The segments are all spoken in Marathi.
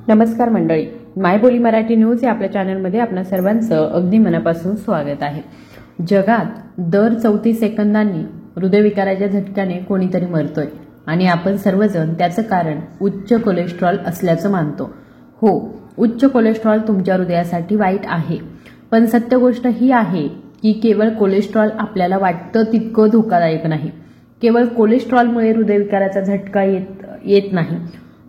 नमस्कार मंडळी, मायबोली मराठी न्यूज या आपल्या चॅनलमध्ये आपणा सर्वांचं अगदी मनापासून स्वागत आहे। जगात दर 34 सेकंदांनी हृदयविकाराच्या झटक्याने कोणीतरी मरतोय आणि आपण सर्वजण त्याचं कारण उच्च कोलेस्ट्रॉल असल्याचं मानतो। हो, उच्च कोलेस्ट्रॉल तुमच्या हृदयासाठी वाईट आहे, पण सत्य गोष्ट ही आहे की केवळ कोलेस्ट्रॉल आपल्याला वाटतं तितकं धोकादायक नाही। केवळ कोलेस्ट्रॉलमुळे हृदयविकाराचा झटका येत नाही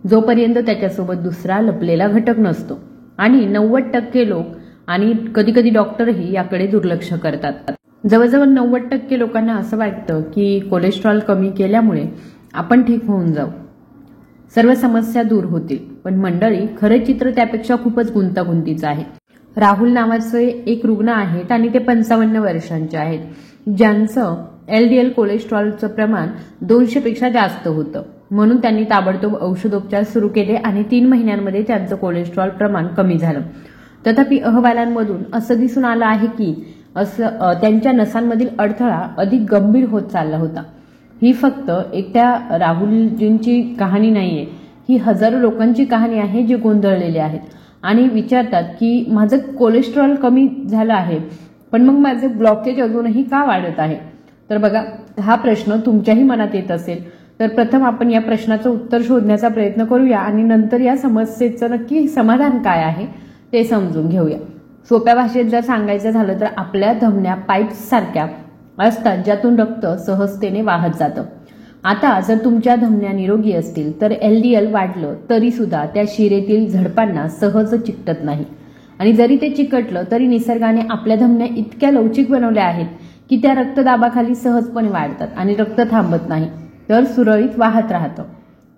जोपर्यंत त्याच्यासोबत दुसरा लपलेला घटक नसतो। आणि 90% लोक आणि कधी डॉक्टरही याकडे दुर्लक्ष करतात। जवळजवळ 90% लोकांना असं वाटतं की कोलेस्ट्रॉल कमी केल्यामुळे आपण ठीक होऊन जाऊ, सर्व समस्या दूर होतील। पण मंडळी, खरं चित्र त्यापेक्षा खूपच गुंतागुंतीचं आहे। राहुल नावाचे एक रुग्ण आहेत आणि ते 55 वर्षांचे आहेत, ज्यांचं LDL कोलेस्ट्रॉलचं प्रमाण 200 पेक्षा जास्त होतं। म्हणून त्यांनी ताबडतोब औषधोपचार सुरू केले आणि 3 महिन्यांमध्ये त्यांचं कोलेस्ट्रॉल प्रमाण कमी झालं। तथापि अहवालांमधून असं दिसून आलं आहे की त्यांच्या नसांमधील अडथळा अधिक गंभीर होत चालला होता। ही फक्त एकट्या राहुलजींची कहाणी नाहीये, ही हजारो लोकांची कहाणी आहे जे गोंधळलेले आहेत आणि विचारतात की माझं कोलेस्ट्रॉल कमी झालं आहे, पण मग माझे ब्लॉकेज अजूनही का वाढत आहे? तर बघा, हा प्रश्न तुमच्याही मनात येत असेल तर प्रथम आपण या प्रश्नाचं उत्तर शोधण्याचा प्रयत्न करूया आणि नंतर या समस्येचं नक्की समाधान काय आहे ते समजून घेऊया। सोप्या भाषेत जर सांगायचं झालं तर आपल्या धमन्या पाईप्स सारख्या असतात ज्यातून रक्त सहजतेने वाहत जातं। आता जर तुमच्या धमन्या निरोगी असतील तर LDL वाढलं तरी सुद्धा त्या शिरेतील झडपांना सहज चिकटत नाही, आणि जरी ते चिकटलं तरी निसर्गाने आपल्या धमन्या इतक्या लवचिक बनवल्या आहेत की त्या रक्तदाबाखाली सहजपणे वाढतात आणि रक्त थांबत नाही, तर सुरळीत वाहत राहतं।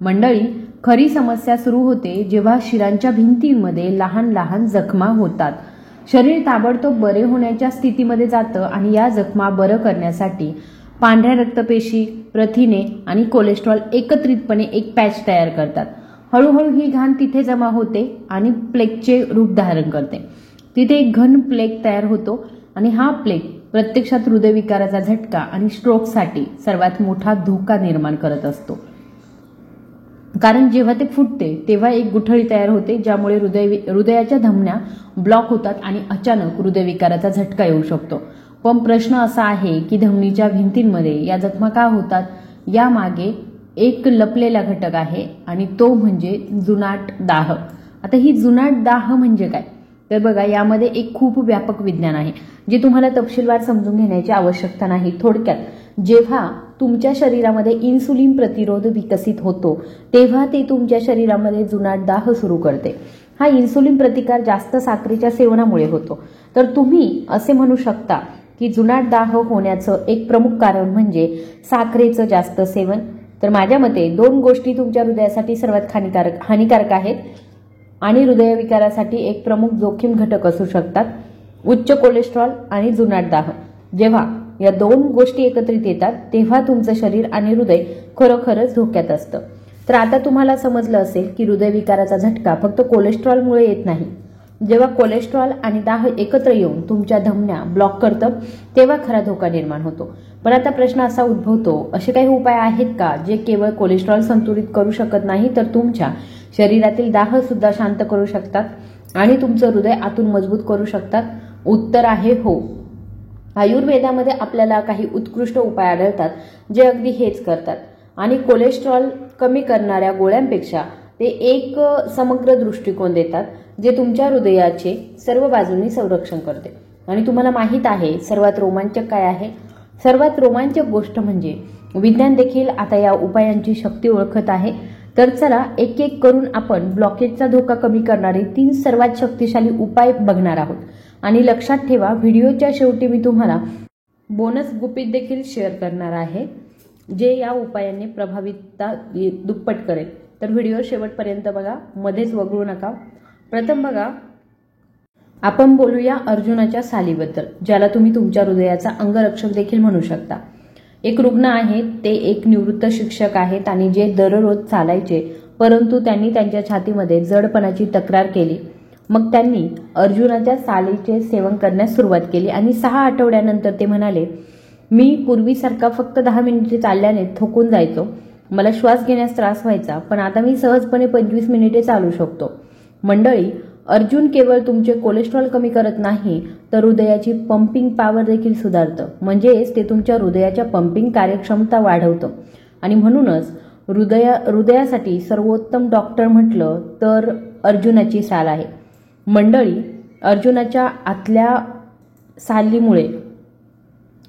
मंडळी, खरी समस्या सुरू होते जेव्हा शिरांच्या भिंतींमध्ये लहान लहान जखमा होतात। शरीर ताबडतोब बरे होण्याच्या स्थितीमध्ये जातं आणि या जखमा बरं करण्यासाठी पांढऱ्या रक्तपेशी, प्रथिने आणि कोलेस्ट्रॉल एकत्रितपणे एक पॅच तयार करतात। हळूहळू ही घाण तिथे जमा होते आणि प्लेगचे रूप धारण करते। तिथे एक घन प्लेग तयार होतो आणि हा प्लेग प्रत्यक्षात हृदयविकाराचा झटका आणि स्ट्रोकसाठी सर्वात मोठा धोका निर्माण करत असतो। कारण जेव्हा ते फुटते तेव्हा एक गुठळी तयार होते ज्यामुळे हृदयाच्या धमन्या ब्लॉक होतात आणि अचानक हृदयविकाराचा झटका येऊ शकतो। पण प्रश्न असा आहे की धमनीच्या भिंतींमध्ये या जखमा का होतात? यामागे एक लपलेला घटक आहे आणि तो म्हणजे जुनाट दाह। आता ही जुनाट दाह म्हणजे काय? तर बघा, यामध्ये एक खूप व्यापक विज्ञान आहे जे तुम्हाला तपशीलवार समजून घेण्याची आवश्यकता नाही। थोडक्यात, जेव्हा तुमच्या शरीरामध्ये इन्सुलिन प्रतिरोध विकसित होतो तेव्हा ते तुमच्या शरीरामध्ये जुनाट दाह सुरू करते। हा इन्सुलिन प्रतिकार जास्त साखरेच्या सेवनामुळे होतो। तर तुम्ही असे म्हणू शकता की जुनाट दाह होण्याचं एक प्रमुख कारण म्हणजे साखरेचं जास्त सेवन। तर माझ्या मते 2 गोष्टी तुमच्या हृदयासाठी सर्वात हानिकारक आहेत आणि हृदयविकारासाठी एक प्रमुख जोखीम घटक असू शकतात: उच्च कोलेस्ट्रॉल आणि जुनाट दाह। जेव्हा या 2 गोष्टी एकत्रित येतात तेव्हा तुमचं शरीर आणि हृदय खरोखरच धोक्यात असतं। तर आता तुम्हाला समजलं असेल की हृदयविकाराचा झटका फक्त कोलेस्ट्रॉलमुळे येत नाही। जेव्हा कोलेस्ट्रॉल आणि दाह एकत्र येऊन तुमच्या धमन्या ब्लॉक करतं तेव्हा खरा धोका निर्माण होतो। पण आता प्रश्न असा उद्भवतो, असे काही उपाय आहेत का जे केवळ कोलेस्ट्रॉल संतुलित करू शकत नाही तर तुमच्या शरीरातील दाह सुद्धा शांत करू शकतात आणि तुमचं हृदय आतून मजबूत करू शकतात? उत्तर आहे हो। आयुर्वेदामध्ये आपल्याला काही उत्कृष्ट उपाय आढळतात जे अगदी हेच करतात, आणि कोलेस्ट्रॉल कमी करणाऱ्या गोळ्यांपेक्षा ते एक समग्र दृष्टिकोन देतात जे तुमच्या हृदयाचे सर्व बाजूंनी संरक्षण करते। आणि तुम्हाला माहित आहे सर्वात रोमांचक काय आहे? सर्वात रोमांचक गोष्ट म्हणजे विज्ञान देखील आता या उपायांची शक्ती ओळखत आहे। तर चला एक एक करून आपण ब्लॉकेजचा धोका कमी करणारे 3 सर्वात शक्तिशाली उपाय बघणार आहोत। आणि लक्षात ठेवा, व्हिडिओच्या शेवटी मी तुम्हाला बोनस गुपित देखील शेअर करणार आहे जे या उपायांनी प्रभावीता दुप्पट करेल। तर व्हिडिओ शेवटपर्यंत बघा, मध्येच वगळू नका। प्रथम बघा, आपण बोलूया अर्जुनाच्या सालीबद्दल, ज्याला तुम्ही तुमच्या हृदयाचा अंगरक्षक देखील म्हणू शकता। एक रुग्ण आहेत, ते एक निवृत्त शिक्षक आहेत आणि जे दररोज चालायचे, परंतु त्यांनी त्यांच्या छातीमध्ये जडपणाची तक्रार केली। मग त्यांनी अर्जुनाच्या सालीचे सेवन करण्यास सुरुवात केली आणि 6 आठवड्यानंतर ते म्हणाले, मी पूर्वीसारखा फक्त 10 मिनिटे चालल्याने थकून जायचो, मला श्वास घेण्यास त्रास व्हायचा, पण आता मी सहजपणे 25 मिनिटे चालू शकतो। मंडळी, अर्जुन केवळ तुमचे कोलेस्ट्रॉल कमी करत नाही तर हृदयाची पंपिंग पॉवर देखील सुधारतं, म्हणजेच ते तुमच्या हृदयाच्या पंपिंग कार्यक्षमता वाढवतं. आणि म्हणूनच हृदयासाठी सर्वोत्तम डॉक्टर म्हटलं तर अर्जुनाची साल आहे. मंडळी, अर्जुनाच्या आतल्या सालीमुळे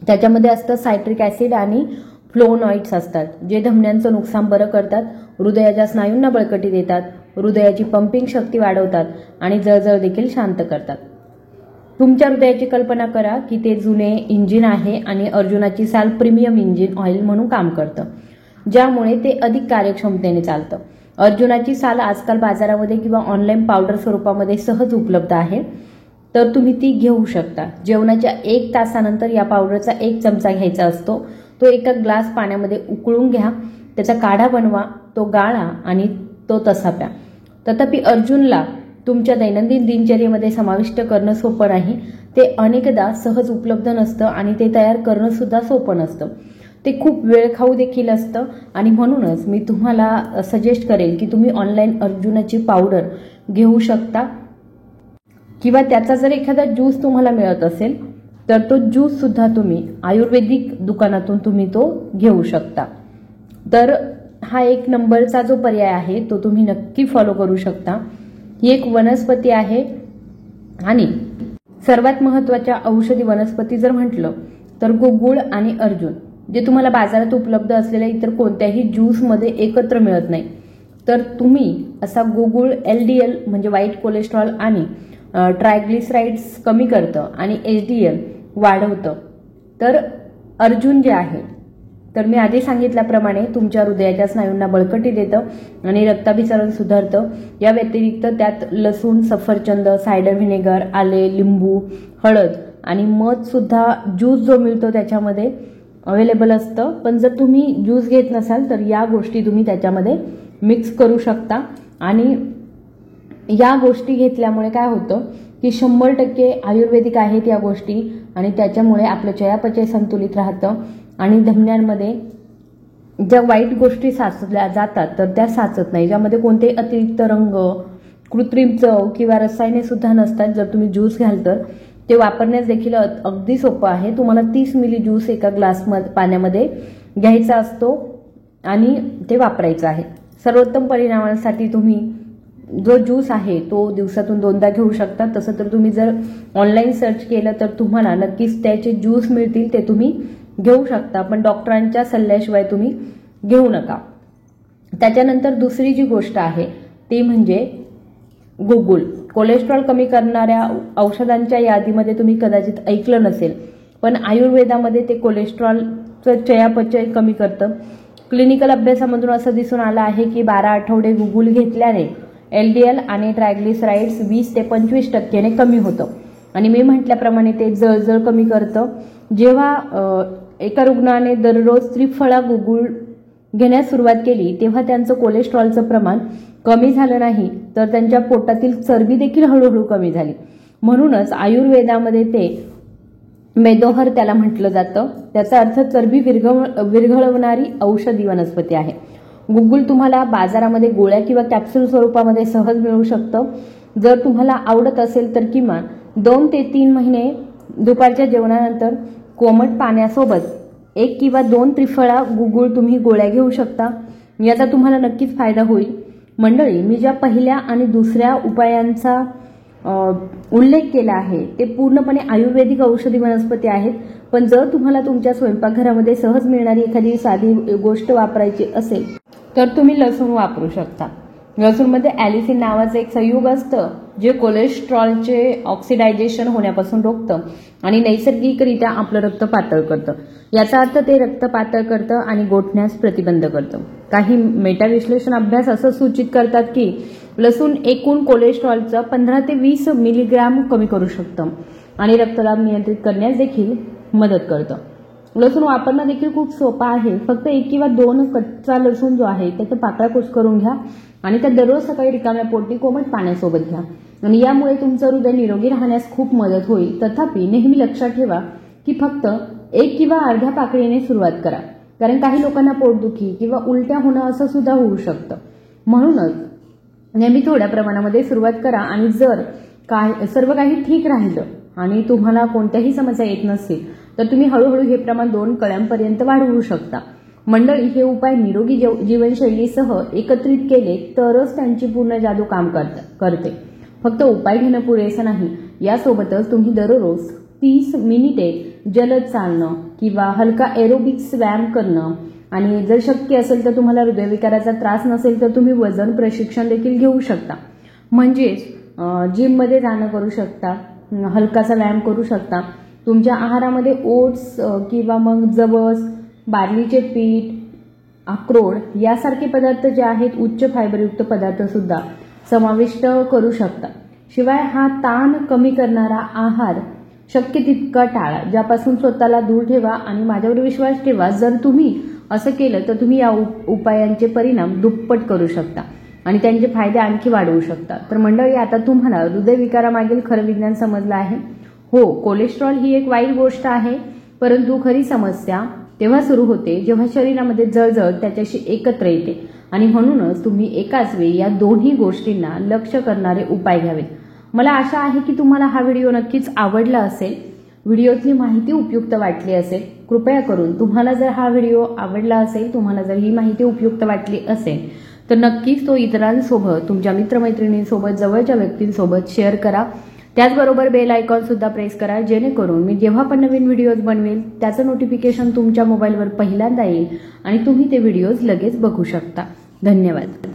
त्याच्यामध्ये असतं सायट्रिक ॲसिड आणि फ्लोनॉइड्स असतात, जे धमन्यांचं नुकसान बरं करतात, हृदयाच्या स्नायूंना बळकटी देतात, हृदयाची पंपिंग शक्ती वाढवतात आणि जळजळ देखील शांत करतात. तुमच्या हृदयाची कल्पना करा की ते जुने इंजिन आहे आणि अर्जुनाची साल प्रीमियम इंजिन ऑइल म्हणून काम करतं, ज्यामुळे ते अधिक कार्यक्षमतेने चालतं. अर्जुनाची साल आजकाल बाजारामध्ये किंवा ऑनलाईन पावडर स्वरूपामध्ये सहज उपलब्ध आहे, तर तुम्ही ती घेऊ शकता. जेवणाच्या 1 तासानंतर या पावडरचा 1 चमचा घ्यायचा असतो. तो एका ग्लास पाण्यामध्ये उकळून घ्या, त्याचा काढा बनवा, तो गाळा आणि तो तसा प्या. तथापि अर्जुनला तुमच्या दैनंदिन दिनचर्येमध्ये समाविष्ट करणं सोपं नाही. ते अनेकदा सहज उपलब्ध नसतं आणि ते तयार करणं सुद्धा सोपं नसतं. ते खूप वेळखाऊ देखील असतं आणि म्हणूनच मी तुम्हाला सजेस्ट करेल की तुम्ही ऑनलाईन अर्जुनाची पावडर घेऊ शकता किंवा त्याचा जर एखादा ज्यूस तुम्हाला मिळत असेल तर तो ज्यूस सुद्धा तुम्ही आयुर्वेदिक दुकानातून तुम्ही तो घेऊ शकता. तर हा 1 नंबरचा जो पर्याय आहे तो तुम्ही नक्की फॉलो करू शकता. ही एक वनस्पती आहे आणि सर्वात महत्त्वाच्या औषधी वनस्पती जर म्हटलं तर गुगुळ आणि अर्जुन, जे तुम्हाला बाजारात उपलब्ध असलेल्या इतर कोणत्याही ज्यूसमध्ये एकत्र मिळत नाही. तर तुम्ही असा गुगुळ LDL म्हणजे वाईट कोलेस्ट्रॉल आणि ट्रायग्लिसराइड्स कमी करतं आणि HDL वाढवतं. तर अर्जुन जे आहे तर मी आधी सांगितल्याप्रमाणे तुमच्या हृदयाच्या स्नायूंना बळकटी देतं आणि रक्ताभिसरण सुधारतं. या व्यतिरिक्त त्यात लसूण, सफरचंद, सायडर व्हिनेगर, आले, लिंबू, हळद आणि मध सुद्धा ज्यूस जो मिळतो त्याच्यामध्ये अवेलेबल असतं. पण जर तुम्ही ज्यूस घेत नसाल तर या गोष्टी तुम्ही त्याच्यामध्ये मिक्स करू शकता. आणि या गोष्टी घेतल्यामुळे काय होतं की 100% आयुर्वेदिक आहेत या गोष्टी आणि त्याच्यामुळे आपलं चयापचय संतुलित राहतं आणि धमन्यांमध्ये ज्या वाईट गोष्टी साचल्या जातात तर त्या साचत नाही, ज्यामध्ये कोणते अतिरिक्त रंग, कृत्रिम चव किंवा रसायने सुद्धा नसतात. जर तुम्ही ज्यूस घ्याल तर ते वापरण्यास देखील अगदी सोपं आहे. तुम्हाला 30 मिली ज्यूस एका ग्लास पाण्यामध्ये घ्यायचा असतो आणि ते वापरायचं आहे. सर्वोत्तम परिणामांसाठी तुम्ही जो ज्यूस आहे तो दिवसातून 2दा घेऊ शकता. तसं तर तुम्ही जर ऑनलाईन सर्च केलं तर तुम्हाला नक्कीच त्याचे ज्यूस मिळतील, ते तुम्ही घेऊ शकता, पण डॉक्टरांच्या सल्ल्याशिवाय तुम्ही घेऊ नका. त्याच्यानंतर दुसरी जी गोष्ट आहे ती म्हणजे गुगुळ. कोलेस्ट्रॉल कमी करणाऱ्या औषधांच्या यादीमध्ये तुम्ही कदाचित ऐकलं नसेल, पण आयुर्वेदामध्ये ते कोलेस्ट्रॉलचं चयापचय कमी करतं. क्लिनिकल अभ्यासामधून असं दिसून आलं आहे की 12 आठवडे गुगुळ घेतल्याने LDL आणि ट्रायग्लिसराइड्स 20 ते 25% कमी होतं. आणि मी म्हटल्याप्रमाणे ते जळजळ कमी करतं. जेव्हा एका रुग्णाने दररोज त्रिफळा गुगुळ घेण्यास सुरुवात केली तेव्हा त्यांचं कोलेस्ट्रॉलचं प्रमाण कमी झालं नाही तर त्यांच्या पोटातील चरबी देखील हळूहळू कमी झाली. म्हणूनच आयुर्वेदामध्ये ते मेदोहर त्याला म्हटलं जातं. त्याचा अर्थ चरबी विरघळवणारी औषधी वनस्पती आहे. गुगुळ तुम्हाला बाजारामध्ये गोळ्या किंवा कॅप्सूल स्वरूपामध्ये सहज मिळू शकतं. जर तुम्हाला आवडत असेल तर किमान 2 ते 3 महिने दुपारच्या जेवणानंतर कोमट पाण्यासोबत 1 किंवा 2 त्रिफळा गुगुळ तुम्ही गोळ्या घेऊ शकता. याचा तुम्हाला नक्कीच फायदा होईल. मंडळी, मी ज्या पहिल्या आणि दुसऱ्या उपायांचा उल्लेख केला आहे ते पूर्णपणे आयुर्वेदिक औषधी वनस्पती आहेत. पण जर तुम्हाला तुमच्या स्वयंपाकघरामध्ये सहज मिळणारी एखादी साधी गोष्ट वापरायची असेल तर तुम्ही लसूण वापरू शकता. लसूणमध्ये ॲलिसिन नावाचं एक संयुग असतं जे कोलेस्ट्रॉलचे ऑक्सिडायझेशन होण्यापासून रोखतं आणि नैसर्गिकरित्या आपलं रक्त पातळ करतं. याचा अर्थ ते रक्त पातळ करतं आणि गोठण्यास प्रतिबंध करतं. काही मेटाविश्लेषण अभ्यास असं सूचित करतात की लसूण एकूण कोलेस्ट्रॉलचं 15 ते 20 मिलीग्राम कमी करू शकतं आणि रक्तदाब नियंत्रित करण्यास देखील मदत करतं. लसूण वापरणं देखील खूप सोपं आहे. फक्त 1 किंवा 2 कच्चा लसूण जो आहे त्याच्या पाकळ्या कुस्करून घ्या आणि त्या दररोज सकाळी रिकाम्या पोटी कोमट पाण्यासोबत घ्या आणि यामुळे तुमचं हृदय निरोगी राहण्यास खूप मदत होईल. तथापि नेहमी लक्षात ठेवा की फक्त 1 किंवा अर्ध्या पाकळीने सुरुवात करा, कारण काही लोकांना पोटदुखी किंवा उलट्या होणं असं सुद्धा होऊ शकतं. म्हणूनच नेहमी थोड्या प्रमाणामध्ये सुरुवात करा आणि जर सर्व काही ठीक राहिलं आणि तुम्हाला कोणत्याही समस्या येत नसतील तर तुम्ही हळूहळू हे प्रमाण 2 कळ्यांपर्यंत वाढवू शकता। मंडळी, हे उपाय निरोगी जीवनशैलीसह एकत्रित केले तरच त्यांची पूर्ण जादू काम करते। फक्त उपाय घेणं पुरेसं नाही, यासोबतच तुम्ही दररोज 30 मिनिटे जलद चालणं किंवा हलका एरोबिक्स व्यायाम करणं आणि जर शक्य असेल तर तुम्हाला हृदयविकाराचा त्रास नसेल तर तुम्ही वजन प्रशिक्षण देखील घेऊ शकता। म्हणजेच जिममध्ये जाणं करू शकता, हलकासा व्यायाम करू शकता। तुमच्या आहारामध्ये ओट्स किंवा मग जवस, बार्लीचे पीठ, अक्रोड यासारखे पदार्थ जे आहेत उच्च फायबरयुक्त पदार्थ सुद्धा समाविष्ट करू शकता। शिवाय हा ताण कमी करणारा आहार शक्य तितका टाळा, ज्यापासून स्वतःला दूर ठेवा आणि माझ्यावर विश्वास ठेवा। जर तुम्ही असं केलं तर तुम्ही या उपायांचे परिणाम दुप्पट करू शकता आणि त्यांचे फायदे आणखी वाढवू शकता। तर मंडळी, आता तुम्हाला हृदयविकारामागील खरं विज्ञान समजलं आहे। हो, कोलेस्ट्रॉल ही एक वाईट गोष्ट आहे, परंतु खरी समस्या तेव्हा सुरू होते जेव्हा शरीरामध्ये जळजळ त्याच्याशी एकत्र येते आणि म्हणूनच तुम्ही एकाच वेळी या दोन्ही गोष्टींना लक्ष्य करणारे उपाय घ्यावेत। मला आशा आहे की तुम्हाला हा व्हिडिओ नक्कीच आवडला असेल, व्हिडिओतली माहिती उपयुक्त वाटली असेल। कृपया करून तुम्हाला जर हा व्हिडिओ आवडला असेल, तुम्हाला जर ही माहिती उपयुक्त वाटली असेल तर नक्कीच तो इतरांसोबत, तुमच्या मित्रमैत्रिणींसोबत, जवळच्या व्यक्तींसोबत शेअर करा। त्याचबरोबर बेल आयकॉन सुद्धा प्रेस करा, जेणेकरून मी जेव्हा पण नवीन व्हिडिओज बनवेल त्याचं नोटिफिकेशन तुमच्या मोबाईलवर पहिल्यांदा येईल आणि तुम्ही ते व्हिडिओज लगेच बघू शकता। धन्यवाद।